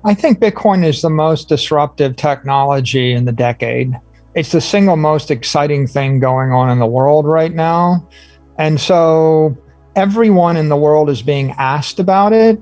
I think Bitcoin is the most disruptive technology in the decade. It's the single most exciting thing going on in the world right now. And so everyone in the world is being asked about it.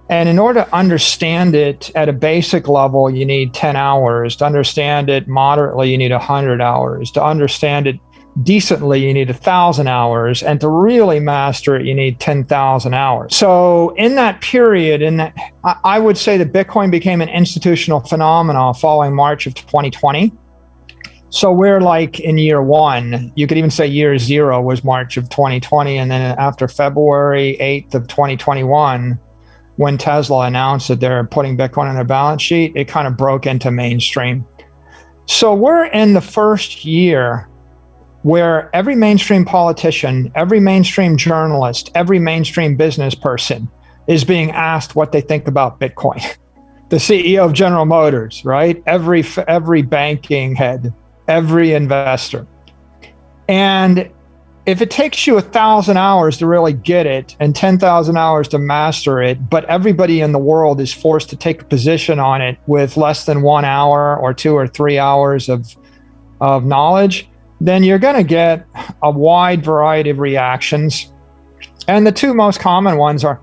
And in order to understand it at a basic level, you need 10 hours. To understand it moderately, you need 100 hours. To understand it decently, you need 1,000 hours. And to really master it, you need 10,000 hours. So in that period, I would say that Bitcoin became an institutional phenomenon following March of 2020. So we're like in year one. You could even say year zero was March of 2020. And then after February 8th of 2021, when Tesla announced that they're putting Bitcoin on their balance sheet, it kind of broke into mainstream. So we're in the first year where every mainstream politician, every mainstream journalist, every mainstream business person is being asked what they think about Bitcoin. The CEO of General Motors, right? Every banking head, every investor. And if it takes you 1,000 hours to really get it and 10,000 hours to master it, but everybody in the world is forced to take a position on it with less than 1 hour or 2 or 3 hours of knowledge, then you're going to get a wide variety of reactions. And the two most common ones are,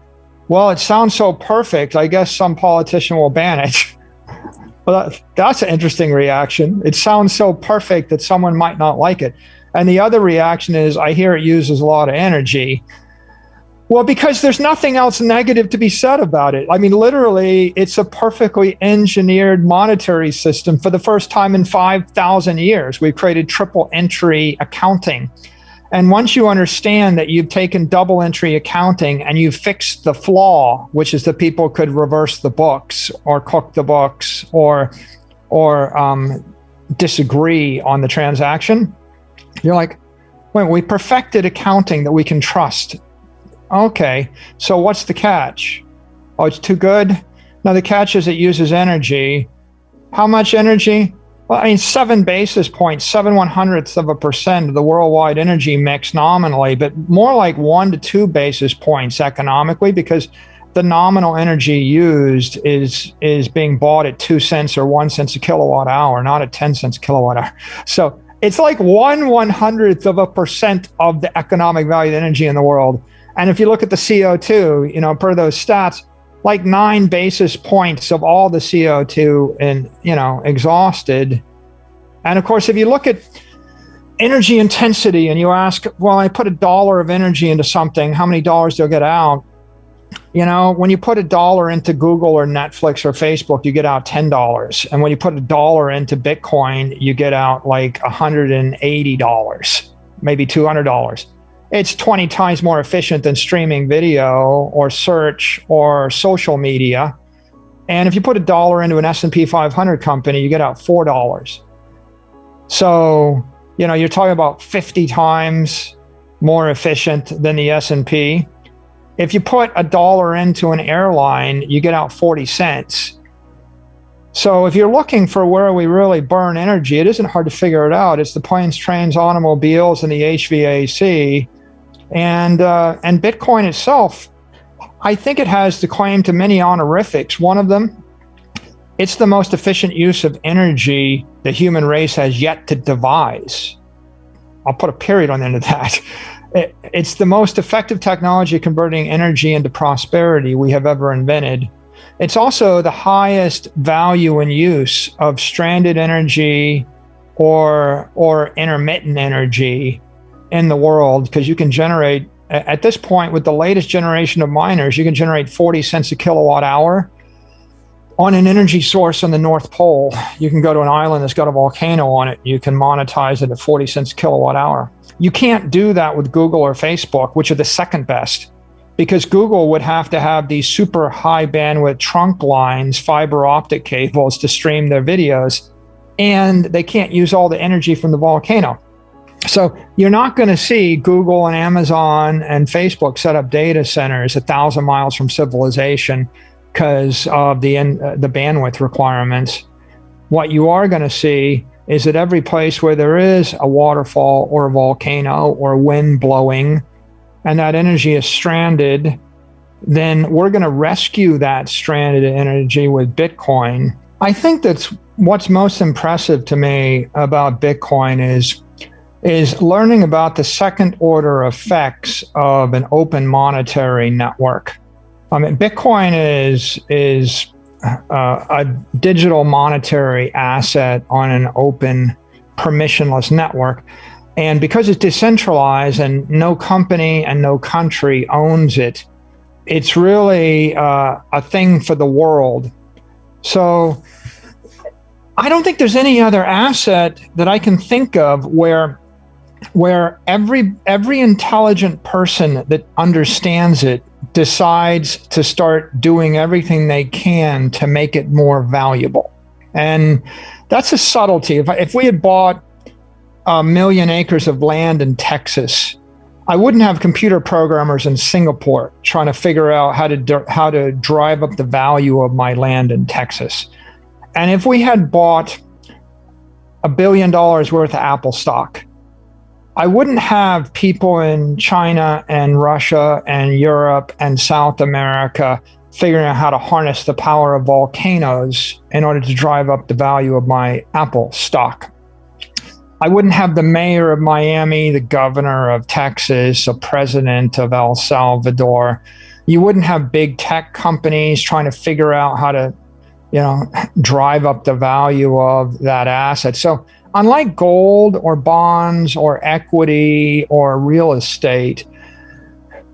well, it sounds so perfect, I guess some politician will ban it. Well, that's an interesting reaction. It sounds so perfect that someone might not like it. And the other reaction is, I hear it uses a lot of energy. Well, because there's nothing else negative to be said about it. I mean, literally, it's a perfectly engineered monetary system. For the first time in 5,000 years, we've created triple entry accounting. And once you understand that you've taken double entry accounting and you've fixed the flaw, which is that people could reverse the books or cook the books or disagree on the transaction, you're like, wait, we perfected accounting that we can trust. Okay, so what's the catch? Oh, it's too good? No, the catch is it uses energy. How much energy? Well, I mean, 7 basis points, 0.07% of the worldwide energy mix nominally, but more like 1 to 2 basis points economically, because the nominal energy used is being bought at 2 cents or 1 cent a kilowatt hour, not at 10 cents a kilowatt hour. So it's like 1/100% of the economic value of energy in the world. And if you look at the CO2, per those stats, like 9 basis points of all the CO2 exhausted. And of course, if you look at energy intensity and you ask, well, I put $1 of energy into something, how many dollars do I get out? When you put $1 into Google or Netflix or Facebook, you get out $10. And when you put $1 into Bitcoin, you get out like $180, maybe $200. It's 20 times more efficient than streaming video or search or social media. And if you put $1 into an S&P 500 company, you get out $4. So, you're talking about 50 times more efficient than the S&P. If you put $1 into an airline, you get out 40 cents. So if you're looking for where we really burn energy, it isn't hard to figure it out. It's the planes, trains, automobiles, and the HVAC. And Bitcoin itself, I think it has the claim to many honorifics. One of them, it's the most efficient use of energy the human race has yet to devise. I'll put a period on the end of that. It's the most effective technology converting energy into prosperity we have ever invented. It's also the highest value and use of stranded energy or intermittent energy in the world, because you can generate, at this point with the latest generation of miners, you can generate 40 cents a kilowatt hour on an energy source on the North Pole. You can go to an island that's got a volcano on it. You can monetize it at 40 cents a kilowatt hour. You can't do that with Google or Facebook, which are the second best, because Google would have to have these super high bandwidth trunk lines, fiber optic cables to stream their videos, and they can't use all the energy from the volcano. So you're not going to see Google and Amazon and Facebook set up data centers 1,000 miles from civilization because of the bandwidth requirements. What you are going to see is that every place where there is a waterfall or a volcano or wind blowing, and that energy is stranded, then we're going to rescue that stranded energy with Bitcoin. I think that's what's most impressive to me about Bitcoin is learning about the second order effects of an open monetary network. I mean, Bitcoin is a digital monetary asset on an open, permissionless network. And because it's decentralized and no company and no country owns it, it's really a thing for the world. So I don't think there's any other asset that I can think of where every intelligent person that understands it decides to start doing everything they can to make it more valuable. And that's a subtlety. If we had bought 1 million acres of land in Texas, I wouldn't have computer programmers in Singapore trying to figure out how to drive up the value of my land in Texas. And if we had bought $1 billion worth of Apple stock, I wouldn't have people in China and Russia and Europe and South America figuring out how to harness the power of volcanoes in order to drive up the value of my Apple stock. I wouldn't have the mayor of Miami, the governor of Texas, a president of El Salvador. You wouldn't have big tech companies trying to figure out how to, drive up the value of that asset. So unlike gold or bonds or equity or real estate,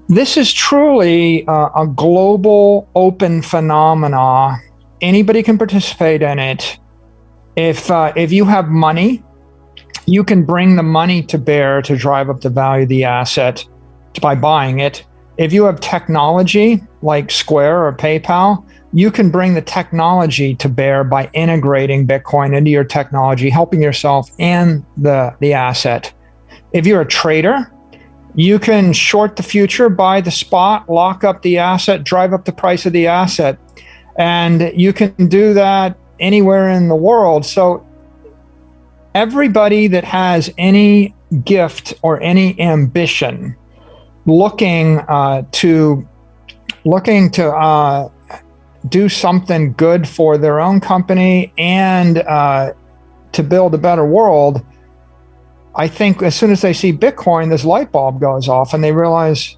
this is truly a global open phenomena. Anybody can participate in it. If you have money, you can bring the money to bear to drive up the value of the asset by buying it. If you have technology like Square or PayPal, you can bring the technology to bear by integrating Bitcoin into your technology, helping yourself and the asset. If you're a trader, you can short the future, buy the spot, lock up the asset, drive up the price of the asset. And you can do that anywhere in the world. So everybody that has any gift or any ambition looking to do something good for their own company and to build a better world, I think as soon as they see Bitcoin, this light bulb goes off and they realize,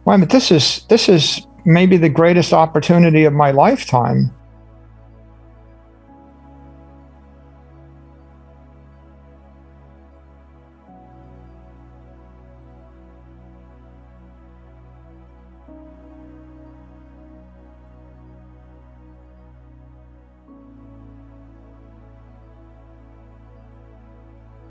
wait a minute, this is maybe the greatest opportunity of my lifetime.